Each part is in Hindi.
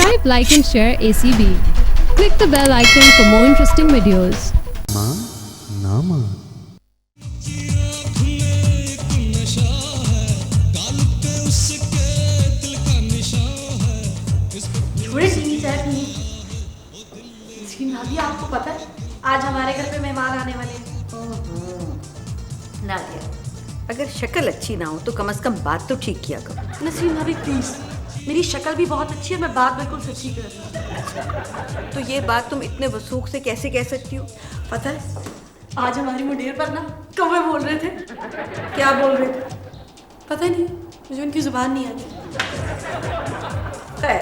Subscribe, like and share ACB. Click the bell icon for more interesting videos. माँ ना माँ थोड़े चीनी चाय पी। लेकिन भाभी आपको पता है आज हमारे घर पे मेहमान आने वाले हैं। नादिया, अगर शक्ल अच्छी ना हो तो कम से कम बात तो ठीक किया करो। नसरीन भाभी प्लीज, मेरी शक्ल भी बहुत अच्छी है, मैं बात बिल्कुल सच्ची कर रही हूँ। तो ये बात तुम इतने वसूख से कैसे कह सकती हो? पता है आज हमारी मुंडेर पर ना कौवे बोल रहे थे। क्या बोल रहे थे पता नहीं, मुझे उनकी जुबान नहीं आती। खैर,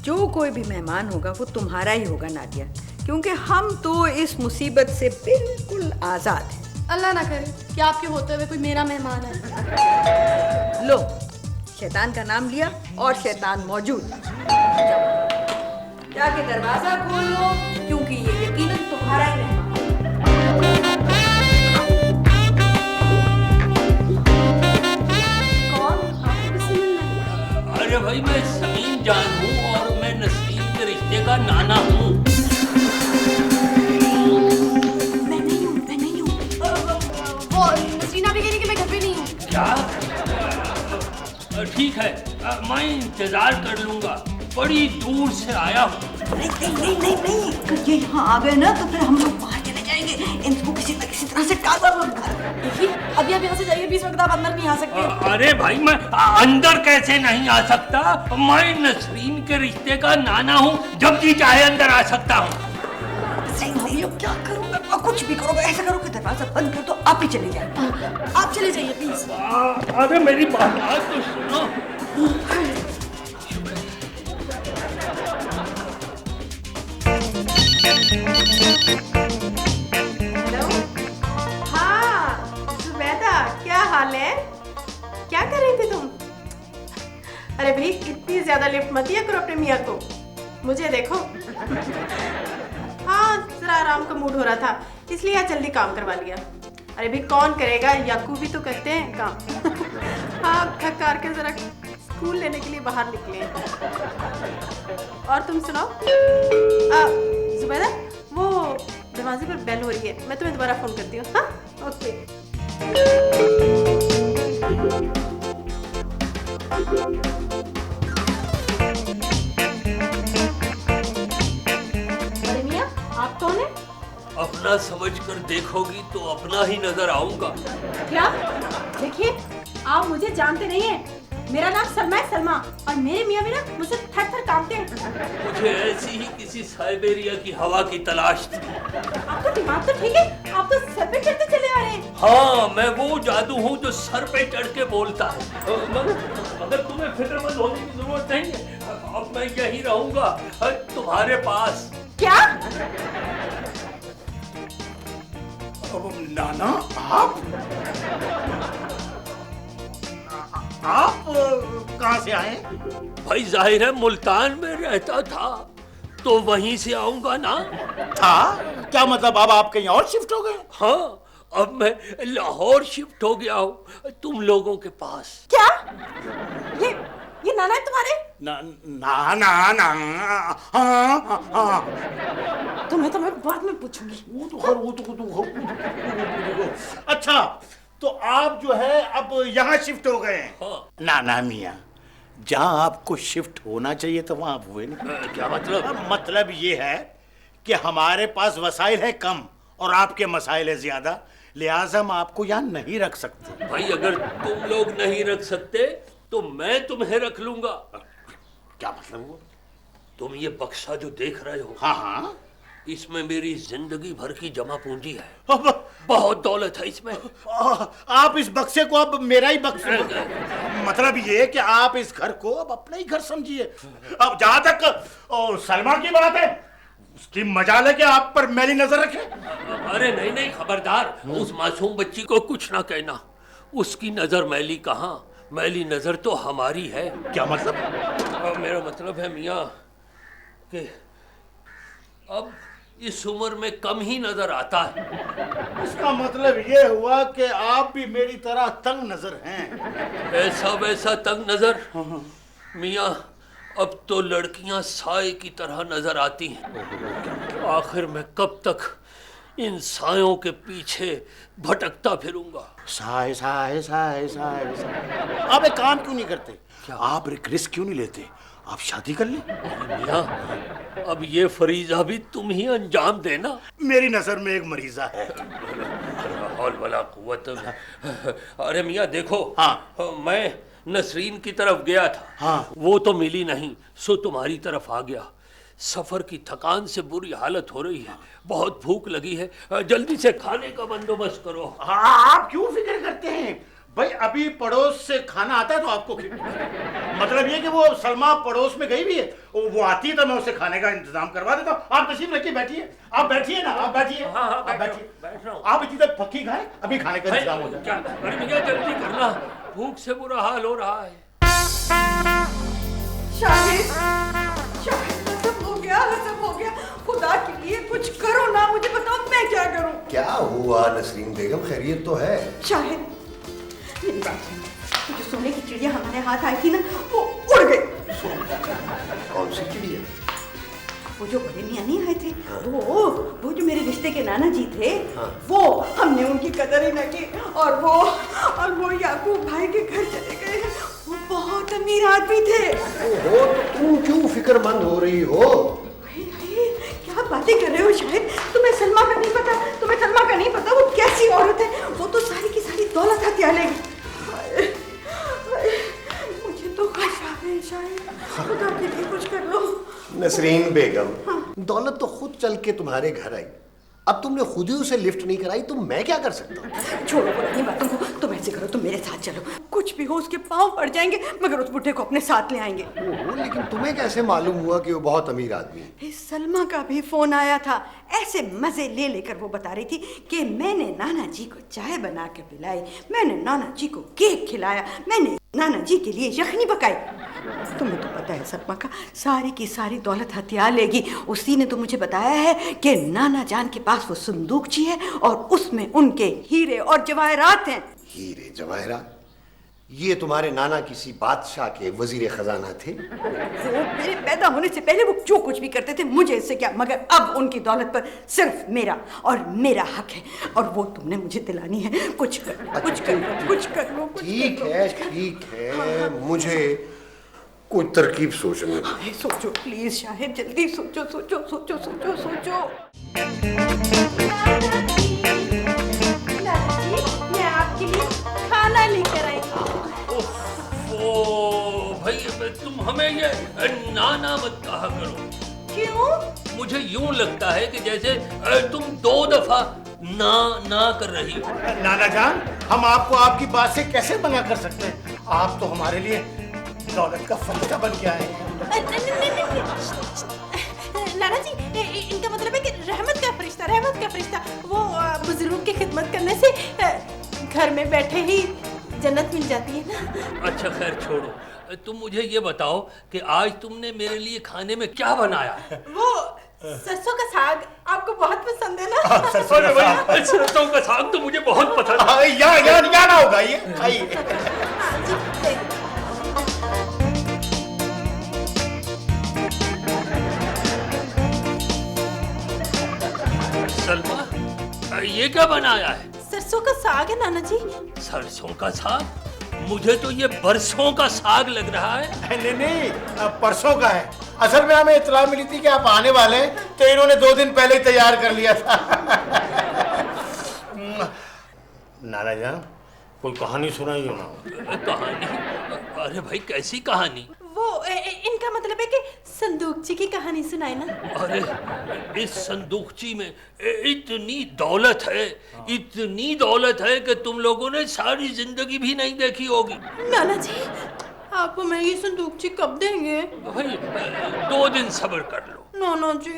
जो कोई भी मेहमान होगा वो तुम्हारा ही होगा नादिया, क्योंकि हम तो इस मुसीबत से बिल्कुल आज़ाद हैं। अल्लाह ना करे कि आपके होते हुए कोई मेरा मेहमान है। लो, शैतान का नाम लिया और शैतान मौजूद। जाके दरवाजा खोल लो, क्योंकि ये यकीनन तुम्हारा ही मेहमान है। कौन? आपको किससे मिलना है? अरे भाई, मैं समीम जान हूँ और मैं नसरीन के रिश्ते का नाना हूँ। मैं नहीं हूँ। वो नसरीन अभी कह रही कि मैं घर पे नहीं हूँ। क्या? ठीक है, मैं इंतजार कर लूंगा, बड़ी दूर से आया हूँ। नहीं, अगर ये यहाँ आ गए ना तो फिर हम लोग बाहर चले जाएंगे। इनको किसी तरह से टाल दो। देखिए अभी आप यहाँ से जाइए, 20 वक्त आप अंदर नहीं आ सकते। अरे भाई, मैं अंदर कैसे नहीं आ सकता? मैं नसरीन के रिश्ते का नाना हूँ, जब जी चाहे अंदर आ सकता हूँ। क्या करूँ? कुछ भी करो, ऐसा करो कि दरवाजा बंद कर दो, आप ही चले जाए। आप चले जाइए प्लीज। अरे मेरी बात तो सुनो। हेलो, हाँ जुबैदा, क्या हाल है? क्या कर रही थी तुम? अरे भाई इतनी ज्यादा लिफ्ट मत दिया करो अपने मियाँ को, मुझे देखो। हाँ जरा आराम का मूड हो रहा था, इसलिए आज जल्दी काम करवा लिया। अरे भाई कौन करेगा, याकूब भी तो करते हैं काम। हाँ थक हार के जरा स्कूल लेने के लिए बाहर निकले। और तुम सुनाओ? जुबैदा, वो दरवाजे पर बेल हो रही है, मैं तुम्हें दोबारा फोन करती हूँ। हाँ ओके। अरे मियाँ, आप कौन है? अपना समझकर देखोगी तो अपना ही नजर आऊंगा। क्या? देखिए आप मुझे जानते नहीं हैं, मेरा नाम सलमा है, सलमा, और मेरे मियाँ भी ना मुझसे थर थर कांपते हैं। मुझे ऐसी ही किसी साइबेरिया की हवा की तलाश थी। आपका दिमाग तो ठीक है, आप तो सर पे चढ़ते चले आ रहे हैं। हाँ, मैं वो जादू हूँ जो सर पे चढ़ के बोलता है। मगर तुम्हें फिक्रमंद होने की जरूरत नहीं है, अब मैं यही रहूंगा तुम्हारे पास। क्या? अब नाना, आप कहाँ से आए? भाई जाहिर है मुल्तान में रहता था तो वहीं से आऊंगा ना। था? क्या मतलब अब आप कहीं और शिफ्ट हो गए? हाँ, अब मैं लाहौर शिफ्ट हो गया हूँ तुम लोगों के पास। क्या? ये नाना है तुम्हारे? ना हाँ। तुम्हें तो मैं बाद में पूछूंगी। वो तो अच्छा, तो आप जो है अब यहाँ शिफ्ट हो गए हैं? हाँ। ना मियाँ, जहाँ आपको शिफ्ट होना चाहिए तो वहाँ आप हुए नहीं। क्या मतलब? मतलब ये है कि हमारे पास वसाइल है कम और आपके मसाइल है ज्यादा, लिहाजा हम आपको यहाँ नहीं रख सकते। भाई अगर तुम लोग नहीं रख सकते तो मैं तुम्हें रख लूंगा। क्या मतलब वो? तुम ये बक्सा जो देख रहे हो, हाँ, इसमें मेरी जिंदगी भर की जमा पूंजी है। अब बहुत दौलत है इसमें। आप इस बक्से को अब मेरा ही बक्सा, मतलब ये कि आप इस घर को अब अपना ही घर समझिए। अब जहां तक सलमा की बात है, उसकी मजाल है कि आप पर मैली नजर रखे। अरे नहीं, खबरदार, उस मासूम बच्ची को कुछ ना कहना। उसकी नजर मैली कहाँ, मैली नजर तो हमारी है। क्या मतलब? मेरा मतलब है मियाँ कि अब इस उम्र में कम ही नजर आता है। इसका मतलब ये हुआ कि आप भी मेरी तरह तंग नजर हैं। ऐसा वैसा तंग नजर मियाँ, अब तो लड़कियां साए की तरह नजर आती हैं। आखिर मैं कब तक इन सायों के पीछे भटकता फिरूंगा? साय साय साय साय साय। आप एक काम क्यों नहीं करते? आप एक रिस्क क्यों नहीं लेते? आप शादी कर लें। मियां, अब ये फरीजा भी तुम ही अंजाम देना। मेरी नजर में एक मरीजा है। हौल वला कुव्वत। अरे मियां देखो, हाँ। मैं नसरीन की तरफ गया था, हाँ। वो तो मिली नहीं, सो तुम्हारी तरफ आ गया। सफर की थकान से बुरी हालत हो रही है, बहुत भूख लगी है, जल्दी से खाने का बंदोबस्त करो। हाँ, आप क्यों फिक्र करते हैं भाई? अभी पड़ोस से खाना आता है तो आपको मतलब ये कि वो सलमा पड़ोस में गई भी है, वो आती है तो मैं उसे खाने का इंतजाम करवा देता हूँ। आप तशरीफ रखिए, बैठिए। आप बैठिए ना, आप बैठिए। हाँ, आप बैठिए, बैठ रहा हूँ। आप इतनी देर पक्की खाए, अभी खाने का इंतजाम हो जाए। अरे भैया जल्दी करना, भूख से बुरा हाल हो रहा है। शाहिद, शाहिद सब हो गया, सब हो गया। खुदा के लिए कुछ करो ना, मुझे बताओ मैं क्या करूं? क्या हुआ नसरीन बेगम, खैरियत तो है? शाहिद, मेरी बात सुन। जो सोने की चिड़िया हमारे हाथ आई थी ना, वो उड़ गई। कौन सी चिड़िया? वो जो बड़े मियाँ नहीं आए थे, वो जो मेरे रिश्ते के नाना जी थे, वो हमने उनकी कदर ही न की, और वो याकूब भाई के घर चले गए हैं। वो बहुत अमीर आदमी थे। ओहो, तो तुम क्यों फिक्रमंद हो रही हो? क्या बातें कर रहे हो शाहिद? तुम्हें सलमा का नहीं पता, वो कैसी औरत है? वो तो सारी की सारी दौलत हत्या लेगी। मुझे तो खौफ है शाहिद, खुदा के लिए कुछ कर लो। नसरीन बेगम, दौलत तो खुद चल के तुम्हारे घर आई, अब तुमने खुद ही उसे लिफ्ट नहीं कराई तो मैं क्या कर सकता हूँ? छोड़ो पुरानी बातों को, तुम ऐसे करो, तुम मेरे साथ चलो। कुछ भी हो उसके पाँव पड़ जाएंगे, मगर उस बुढ़े को अपने साथ ले आएंगे। ओहो, लेकिन तुम्हें कैसे मालूम हुआ कि वो बहुत अमीर आदमी है? सलमा का भी फोन आया था, ऐसे मजे ले लेकर वो बता रही थी कि मैंने नाना जी को चाय बना के पिलाई, मैंने नाना जी को केक खिलाया, मैंने नाना जी के लिए यखनी पकाई। तुम्हें तो पता है सलमा का सारी की सारी दौलत हथियार लेगी। उसी ने तो मुझे बताया है कि नाना जान के पास वो संदूकची है और उसमें उनके हीरे और जवाहरात हैं। हीरे जवाहरात? ये तुम्हारे नाना किसी बादशाह के वजीर खजाना थे? वो मेरे पैदा होने से पहले वो जो कुछ भी करते थे मुझे इससे क्या, मगर अब उनकी दौलत पर सिर्फ मेरा और मेरा हक है, और वो तुमने मुझे दिलानी है। कुछ कर लो। ठीक है, मुझे कोई तरकीब सोचने दो। सोचो प्लीज शाहिद, जल्दी सोचो। मैं आपके लिए खाना लेकर आई। ओ भाई, तुम हमें ये नाना मत कहा करो। क्यों? मुझे यूं लगता है कि जैसे तुम 2 दफा ना कर रही हो। नाना जान, हम आपको आपकी बात से कैसे मना कर सकते हैं? आप तो हमारे लिए दौलत का फरिश्ता बन के आए हैं। नाना जी, इनका मतलब है कि रहमत का फरिश्ता। वो बुजुर्गों की खिदमत करने से घर में बैठे ही जन्नत मिल जाती है ना। अच्छा खैर छोड़ो, तुम मुझे ये बताओ कि आज तुमने मेरे लिए खाने में क्या बनाया? वो सरसों का साग आपको बहुत पसंद है ना? सरसों का साग तो मुझे बहुत पसंद है। या ना होगा ये, खाइए। सलमा, ये क्या बनाया है? सरसों का साग है नाना जी। सरसों का साग? मुझे तो ये बरसों का साग लग रहा है। नहीं, परसों का है। असल में हमें इत्तला मिली थी कि आप आने वाले हैं, तो इन्होंने 2 दिन पहले ही तैयार कर लिया था। नाना जान, कोई कहानी सुनाइए ना। कहानी? अरे भाई कैसी कहानी? वो इनका मतलब है कि संदूकची की कहानी सुनाए ना। अरे इस संदूकची में इतनी दौलत है कि तुम लोगों ने सारी जिंदगी भी नहीं देखी होगी। नाना जी, आपको मैं ये संदूकची कब देंगे? भाई 2 दिन सब्र कर लो। नाना जी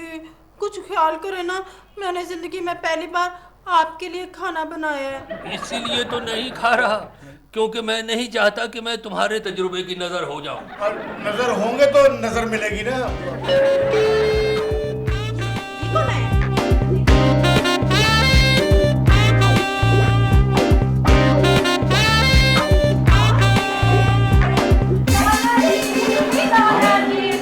कुछ ख्याल करें ना, मैंने जिंदगी में पहली बार आपके लिए खाना बनाया है। इसीलिए तो नहीं खा रहा, क्योंकि मैं नहीं चाहता कि मैं तुम्हारे तजुर्बे की नजर हो जाऊं। और नजर होंगे तो नजर मिलेगी ना। कौन है? दादाजी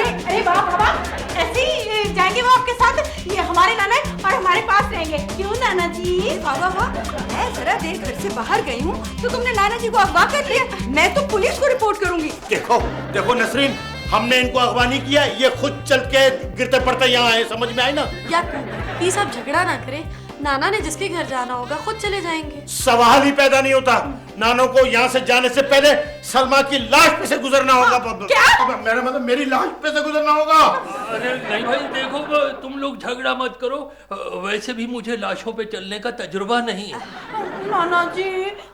अरे बाप बाप, ऐसे ही जाएंगे वो आपके साथ? ये हमारे नाना है और हमारे पास रहेंगे, क्यों नाना जी? वाह वाह वाह, मैं जरा देर घर से बाहर गई हूँ तो तुमने नाना जी को अगवा कर लिया। मैं तो पुलिस को रिपोर्ट करूंगी। देखो देखो नसरीन, हमने इनको अगवा नहीं किया, ये खुद चल के गिरते पड़ते यहाँ आए, समझ में आई ना? याकूब प्लीज आप झगड़ा ना करें, नाना ने जिसके घर जाना होगा खुद चले जाएंगे। सवाल ही पैदा नहीं होता। नानों को यहाँ से जाने से पहले सलमा की लाश पे से गुजरना होगा। क्या? मेरा मतलब मेरी लाश पे से गुजरना होगा। अरे नहीं भाई देखो, तुम लोग झगड़ा मत करो, वैसे भी मुझे लाशों पे चलने का तजुर्बा नहीं है। नाना जी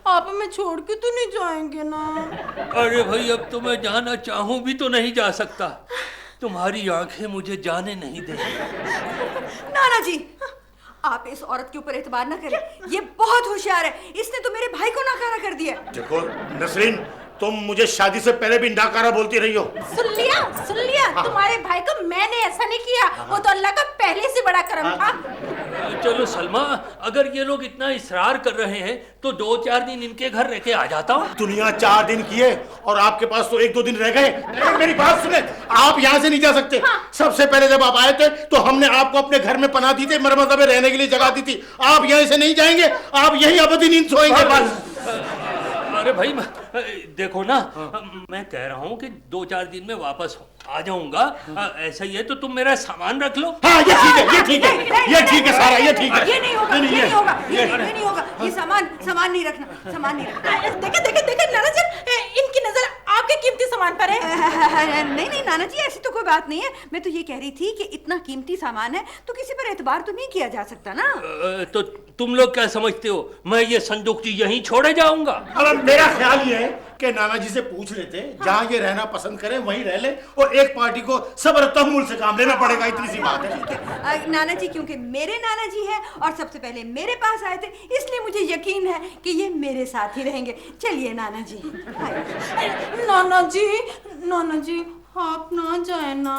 आप हमें छोड़ के तो नहीं जाएंगे ना? अरे भाई अब तो मैं जाना चाहूं भी तो नहीं जा सकता, तुम्हारी आंखें मुझे जाने नहीं देंगी। नाना जी आप इस औरत के ऊपर एतबार ना करें, ये बहुत होशियार है, इसने तो मेरे भाई को नाकारा कर दिया। देखो नसरीन, तुम मुझे शादी से पहले भी नाकारा बोलती रही हो। सुन लिया तुम्हारे भाई को मैंने ऐसा नहीं किया, वो तो अल्लाह का पहले से बड़ा करम था। चलो सलमा, अगर ये लोग इतना इसरार कर रहे हैं तो 2-4 दिन इनके घर रह के आ जाता हूँ। दुनिया 4 दिन की है और आपके पास तो 1-2 दिन रह गए। मेरी बात सुने, आप यहाँ से नहीं जा सकते। सबसे पहले जब आप आए थे तो हमने आपको अपने घर में पनाह दी थी, मरमत में रहने के लिए जगह दी थी। आप यहाँ से नहीं जाएंगे, आप यही अबदी नींद सोएंगे बस। अरे भाई देखो ना, मैं कह रहा हूँ कि 2-4 दिन में वापस आ जाऊंगा। ऐसा ही है तो तुम मेरा सामान रख लो। हाँ ये ठीक है, ये ठीक है, ये ठीक है सारा, ये ठीक है। ये नहीं होगा, ये नहीं होगा, ये नहीं होगा, ये सामान नहीं रखना, सामान नहीं रखना। देखे नाना जी, इनकी नजर आपके कीमती सामान पर है। नहीं नाना जी ऐसी तो कोई बात नहीं है। मैं तो ये कह रही थी कि इतना कीमती सामान है तो किसी पर एतबार तो नहीं किया जा सकता ना। तो तुम लोग क्या समझते हो, मैं ये संदूक जी यहीं छोड़े जाऊंगा? अब मेरा ख्याल ये है कि नाना जी से पूछ लेते, जहाँ ये रहना पसंद करें वहीं रह ले, और एक पार्टी को सब्र तहम्मुल से काम लेना पड़ेगा, इतनी सी बात है। ठीक है नाना जी, क्योंकि मेरे नाना जी हैं और सबसे पहले मेरे पास आए थे, इसलिए मुझे यकीन है कि ये मेरे साथ ही रहेंगे। चलिए नाना जी। नाना जी आप ना जाए ना।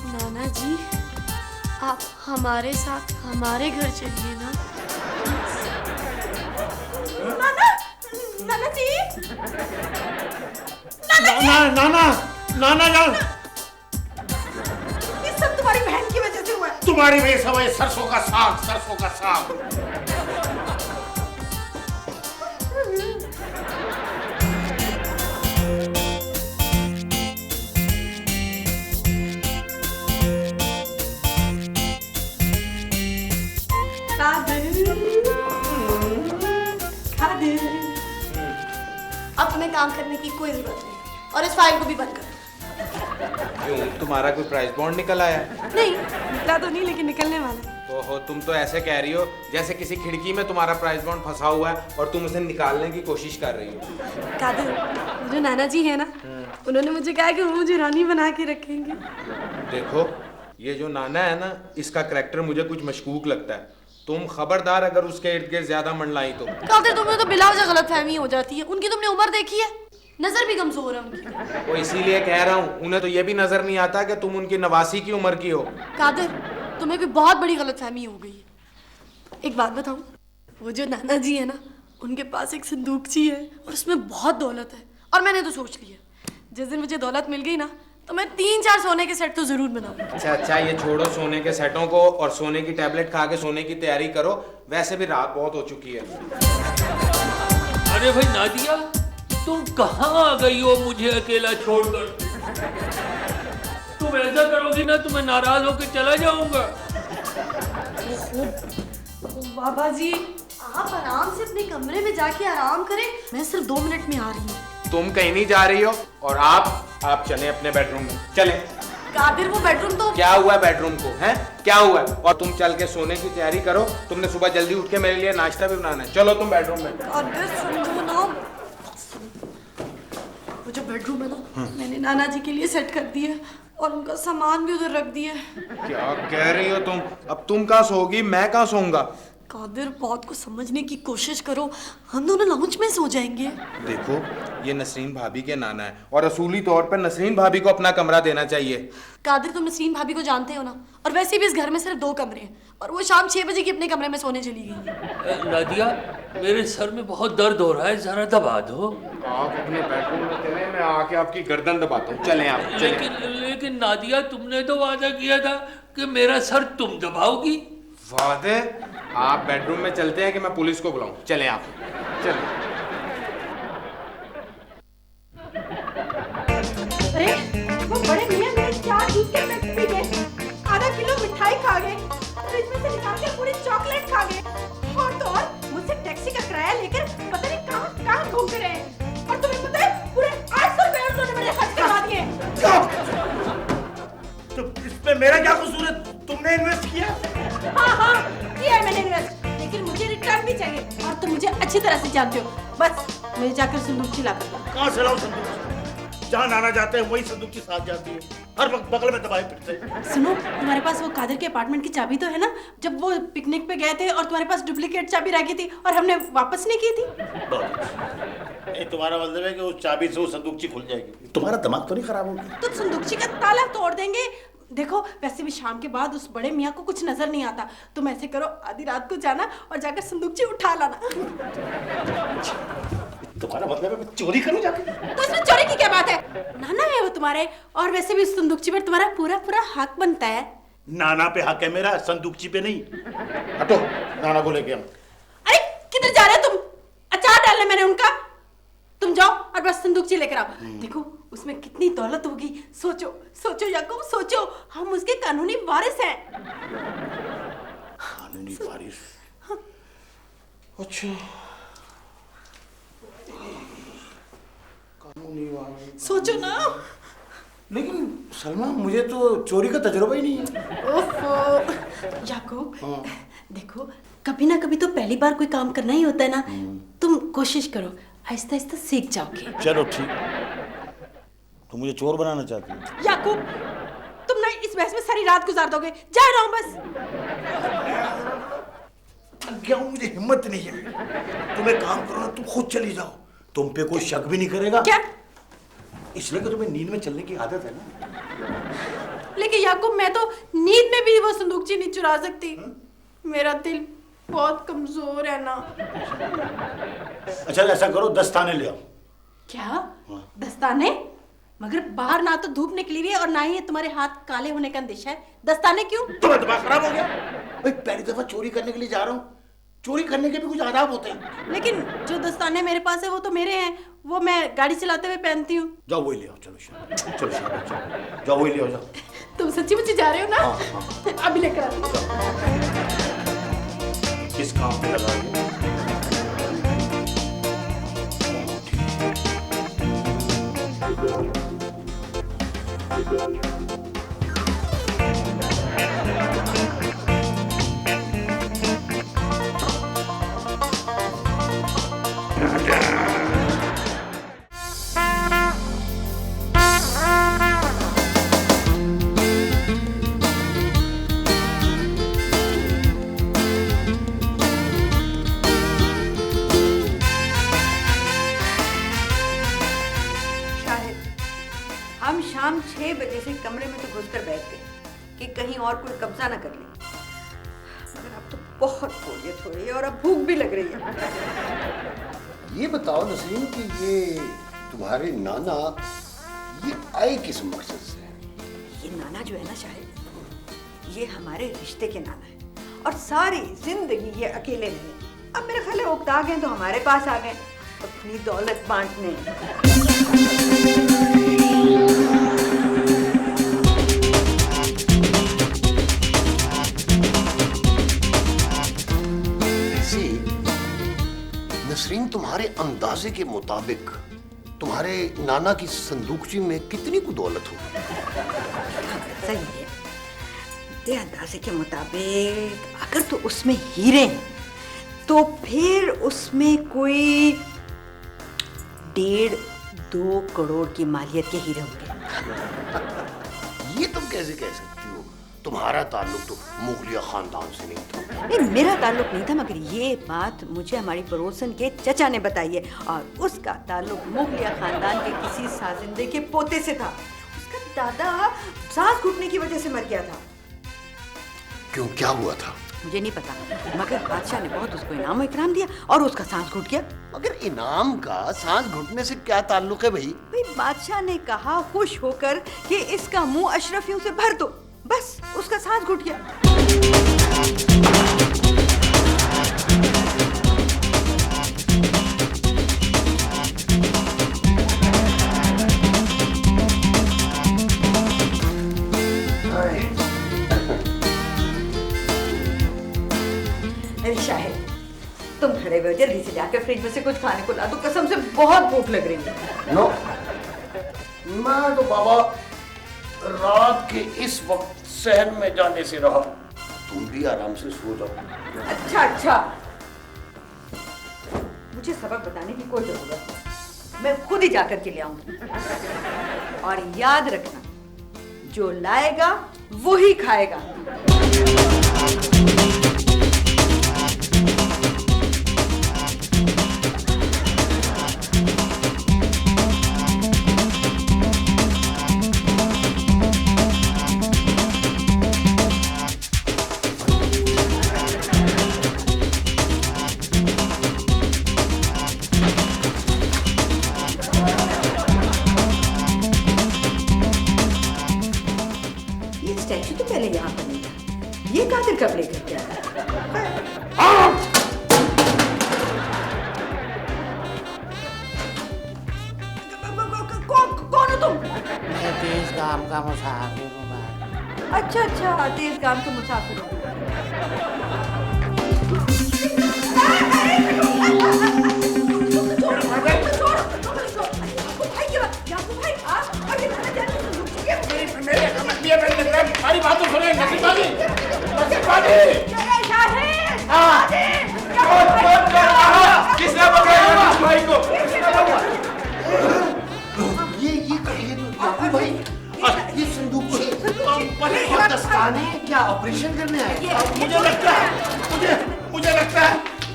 नाना जी आप हमारे साथ हमारे घर चलिए ना। नाना जी, नाना जान, ये सब तुम्हारी बहन की वजह से हुआ है। तुम्हारी वजह से हुआ, सरसों का साग, सरसों का साग। अब तुम्हें काम करने की कोई जरूरत नहीं और इस फाइल को भी बंद कर। क्यों, तुम्हारा कोई प्राइस बॉन्ड निकल आया? नहीं निकला तो नहीं, लेकिन निकलने वाला है। ओहो, तुम तो ऐसे कह रही हो जैसे किसी खिड़की में तुम्हारा प्राइस बॉन्ड फंसा हुआ है और तुम उसे निकालने की कोशिश कर रही हो। कादिर, जो नाना जी है ना, उन्होंने मुझे कहा कि वो मुझे रानी बना के रखेंगे। देखो ये जो नाना है ना, इसका करैक्टर मुझे कुछ मशकूक लगता है। तुम खबरदार अगर उसके इर्द गिर्द ज्यादा मंडलाई तो। कादिर, तुम्हें तो बिला वजह गलतफहमी हो जाती है। उनकी तुमने उम्र देखी है, नजर भी कमजोर है उनकी। वो इसीलिए कह रहा हूँ, उन्हें तो ये भी नजर नहीं आता कि तुम उनकी 89 की उम्र की हो। कादिर, तुम्हें कोई बहुत बड़ी गलतफहमी हो गई है। एक बात बताऊं, वो जो नाना जी है ना, उनके पास एक संदूकची है और उसमें बहुत दौलत है। और मैंने तो सोच लिया, जिस दिन मुझे दौलत मिल गई ना, तो मैं 3-4 सोने के सेट तो जरूर बनाऊंगी। अच्छा, ये छोड़ो सोने के सेटों को और सोने की टैबलेट खा के सोने की तैयारी करो। वैसे भी रात बहुत हो चुकी है। अरे भाई नादिया, तुम कहाँ आ गई हो मुझे अकेला छोड़कर? तुम ऐसा करोगी ना तो मैं नाराज होकर चला जाऊंगा। बाबा जी आप आराम से अपने कमरे में जाके आराम करें, मैं सिर्फ 2 मिनट में आ रही हूँ। तुम कहीं नहीं जा रही हो और आप चले अपने बेडरूम में। चले। कादिर, वो बेडरूम तो क्या हुआ बेडरूम को, हैं? क्या हुआ? और तुम चल के सोने की तैयारी करो। तुमने सुबह जल्दी उठ के मेरे लिए नाश्ता भी बनाना है। चलो तुम बेडरूम में। कादिर सुनो ना, वो जो बेडरूम है ना, मैंने नाना जी के लिए सेट कर दिया है और उनका सामान भी उधर रख दिया है। क्या कह रही हो तुम? अब तुम कहाँ सोओगी, मैं कहाँ सोऊंगा? कादिर, बात को समझने की कोशिश करो, हम दोनों लाउंज में सो जाएंगे। देखो, ये नसरीन भाभी के नाना है और असूली तौर पर नसरीन भाभी को अपना कमरा देना चाहिए। कादिर, तुम नसरीन भाभी को जानते हो ना, और वैसे भी इस घर में सिर्फ 2 कमरे हैं और वो शाम 6 बजे की अपने कमरे में सोने चली गई। नादिया, मेरे सर में बहुत दर्द हो रहा है, जरा दबा दो। आप अपने बेडरूम में चले, मैं आके आपकी गर्दन दबाता हूँ। चलें आप, चलें। लेकिन नादिया, तुमने तो वादा किया था कि मेरा सर तुम दबाओगी। वादे? आप बेडरूम में चलते हैं कि मैं पुलिस को बुलाऊं? चलें आप, चलें। अरे वो बड़े मियां मेरे 4 दूध के पैकेट पी गए, आधा किलो मिठाई खा गए, फ्रिज में से निकाल के पूरी चॉकलेट खा गए, और तो और मुझसे टैक्सी का किराया लेकर पता नहीं कहां घूम रहे हैं। और तुम्हें पता है पूरे 800 रुपए उन्होंने मेरे खर्च करवा दिए। तो इसमें मेरा क्या कसूर है? तुमने इन्वेस्ट किया? हाँ किया है मैंने इन्वेस्ट, लेकिन मुझे रिटर्न भी चाहिए, और तुम मुझे अच्छी तरह से जानते हो। बस मुझे जाकर संदूक चिल्ला कर दो। कहाँ से लाऊं संदूक? जहाँ नाना जाते हैं वही संदूक के साथ जाती है, हर वक्त बगल में दबाए फिरते हैं। सुनो, तुम्हारे पास वो कादिर के अपार्टमेंट की चाबी तो है ना? जब वो पिकनिक पे गए थे और तुम्हारे पास डुप्लीकेट चाबी रह गई थी और हमने वापस नहीं की थी। तुम्हारा मतलब है कि उस चाबी से वो संदूकची खुल जाएगी? तुम्हारा दिमाग तो नहीं खराब हो गया? तो संदूकची का ताला तोड़ देंगे। देखो, वैसे भी शाम के बाद उस बड़े मियाँ को कुछ नजर नहीं आता। तुम ऐसे करो, आधी रात को जाना और जाकर संदूकची उठा लाना। तुम्हारा मतलब है मैं चोरी करूं जाके? तो इसमें चोरी की क्या बात है? नाना है वो तुम्हारे, और वैसे भी उस संदूकची पर तुम्हारा पूरा हक बनता है। नाना पे हक है मेरा, संदूकची पे नहीं। हटो, नाना को लेके हम। अरे किधर जा रहे हो तुम? अचार डालने मैंने उनका। तुम जाओ और बस संदूकची लेकर आओ। देखो उसमें कितनी दौलत होगी। सोचो याकूब, सोचो, हम उसके कानूनी वारिस हैं। कानूनी वारिस? अच्छा, कानूनी वारिस। सोचो ना। लेकिन सलमा, मुझे तो चोरी का तजुर्बा ही नहीं है। ओफो याकूब, देखो कभी ना कभी तो पहली बार कोई काम करना ही होता है ना। तुम कोशिश करो, आहिस्ता आहिस्ता सीख जाओगे। चलो ठीक, तुम मुझे चोर बनाना चाहती हो? याकूब, तुम ना इस बहस में सारी रात गुजार दोगे। जा रहा हूं बस। क्या मुझे हिम्मत नहीं है। तुम एक काम करो ना, तुम खुद चली जाओ, तुम पे कोई शक भी नहीं करेगा। क्या? इसलिए कि तुम्हें नींद में चलने की आदत है ना। लेकिन याकूब, मैं तो नींद में भी वो संदूकची नहीं चुरा सकती। मेरा दिल बहुत कमजोर है ना। अच्छा ऐसा करो, दस्ताने ले आओ। क्या? दस्ताने? मगर बाहर ना तो धूप निकली हुई है और ना ही तुम्हारे हाथ काले होने का अंदेशा है। दस्ताने क्यों? तुम्हारा दिमाग खराब हो गया? भाई पहली दफा चोरी करने के लिए जा रहा हूँ, चोरी करने के भी कुछ आदाब होते हैं। लेकिन जो दस्ताने मेरे पास है वो तो मेरे हैं, वो मैं गाड़ी चलाते हुए पहनती हूँ। जाओ वही ले आओ। चलो जाओ वही ले आओ, जाओ। तुम सच्ची मुच्ची जा रहे हो ना? हाँ। अभी लेकर आती हूँ। किस काम पे लगा रही हो? हम शाम 6 बजे से कमरे में तो घुसकर बैठ गए कि कहीं और कोई कब्जा ना कर ले, मगर अब तो बहुत बोरियत हो रही है और अब भूख भी लग रही है। ये बताओ नसरीन कि ये तुम्हारे नाना ये आए किस मकसद से? ये नाना जो है ना शाहिद, ये हमारे रिश्ते के नाना है और सारी जिंदगी ये अकेले रहे। अब मेरे ख्याल है उकता गए तो हमारे पास आ गए अपनी दौलत बांटने। नसरीन, तुम्हारे अंदाजे के मुताबिक तुम्हारे नाना की संदूकची में कितनी को दौलत होगी? सही है, मेरे अंदाजे के मुताबिक अगर तो उसमें हीरे हैं तो फिर उसमें कोई 1.5-2 करोड़ की मालियत के हीरे होंगे। ये तुम कैसे कह सकती हो? तुम्हारा ताल्लुक तो मुगलिया खानदान से नहीं था। नहीं, मेरा ताल्लुक नहीं था, मगर ये बात मुझे हमारी पड़ोसन के चचा ने बताई है, और उसका ताल्लुक मुगलिया खानदान के किसी साजिंदे के पोते से था। उसका दादा सांस घुटने की वजह से मर गया था। क्यों, क्या हुआ था? मुझे नहीं पता, मगर बादशाह ने बहुत उसको इनाम इकराम दिया और उसका सांस घुट गया। मगर इनाम का सांस घुटने से क्या ताल्लुक है भाई? बादशाह ने कहा खुश होकर कि इसका मुंह अशरफियों से भर दो, बस उसका सांस घुट गया। अरे शाहिद, तुम खड़े हुए, जल्दी से जाकर फ्रिज में से कुछ खाने को ला दो, कसम से बहुत भूख लग रही है। नो, मैं तो बाबा रात के इस वक्त सहन में जाने से रहा, तुम भी आराम से सो जाओ। अच्छा, मुझे सबक बताने की कोई जरूरत नहीं, मैं खुद ही जाकर के ले आऊंगी। और याद रखना, जो लाएगा वो ही खाएगा। स्टैचू तो पहले यहाँ पर नहीं था, ये कादिर कब लेकर के आया? कौन हो तुम? मैं तेज गाम का मुसाफिर हूँ। अच्छा, तेज गाम के मुसाफिर हो। हमारी बात तो सुने, किसने पकड़ा भाई को? ये भाई, ये संदूक क्या ऑपरेशन करने आए?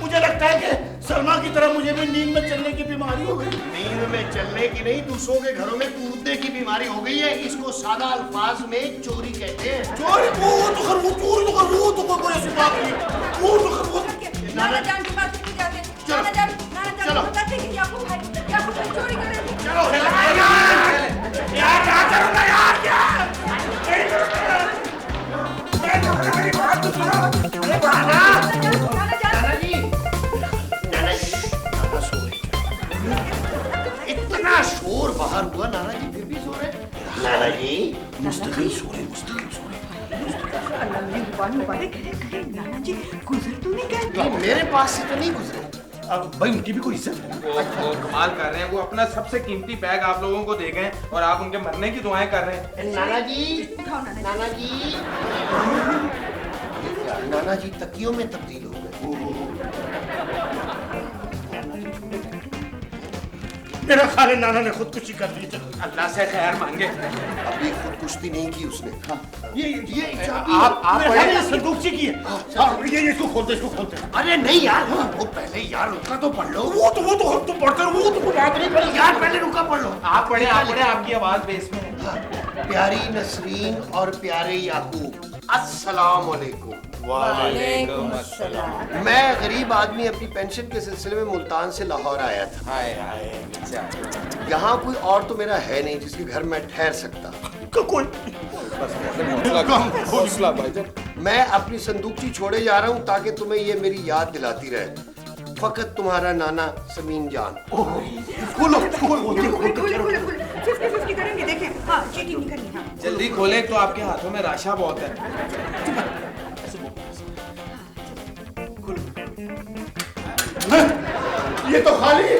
मुझे लगता है कि सलमा की तरह मुझे भी नींद में चलने की बीमारी हो गई। नींद में चलने की नहीं, दूसरों के घरों में कूदने की बीमारी हो गई है। इसको सादा अल्फाज में चोरी कहते हैं। चोरी? वो तो कोई ऐसी बात नहीं। नाना जान के पास नहीं जाते। नाना जान बताते कि याकूब भाई चोरी कर रहे थे। चलो यार, क्या करूंगा यार, क्या? मेरी बात तो सुनो। इतना शोर बाहर हुआ, नाना जी फिर भी सो रहे? नाना जी मुस्तकिल सो रहे। नाना जी गुजर तो नहीं गए? मेरे पास से तो नहीं गुजरे। अब भाई उनकी भी कोई इज्जत है। वो कमाल कर रहे हैं, वो अपना सबसे कीमती बैग आप लोगों को दे गए और आप उनके मरने की दुआएं कर रहे हैं। नाना जी तकियों में तब्दील हो गए। मेरा ख्याल है नाना ने खुदकुशी कर ली। अल्लाह से खैर मांगे। अभी खुदकुशी नहीं की उसने। ये आप बड़े संदूकची की है। ये इसको खोलते। अरे नहीं यार, वो पहले यार रुका तो पढ़ लो। वो तो पढ़ते रहो, वो तो कोई बात नहीं। पहले यार पहले रुका पढ़ लो। आप पढ़े, आपकी आवाज बेस में है। प्यारी नसरीन और प्यारे याकूब, अस्सलाम वालेकुम। वालेकुम अस्सलाम। मैं गरीब आदमी अपनी पेंशन के सिलसिले में मुल्तान से लाहौर आया था। यहाँ कोई और तो मेरा है नहीं जिसके घर मैं ठहर सकता। मैं अपनी संदूकची छोड़े जा रहा हूँ ताकि तुम्हें ये मेरी याद दिलाती रहे। फकत तुम्हारा नाना समीन जान। खोलो। 50-50 करेंगे, देखें। हाँ, चीटिंग नहीं करनी। हाँ, जल्दी खोले तो आपके हाथों में राशा बहुत है। ये तो खाली है।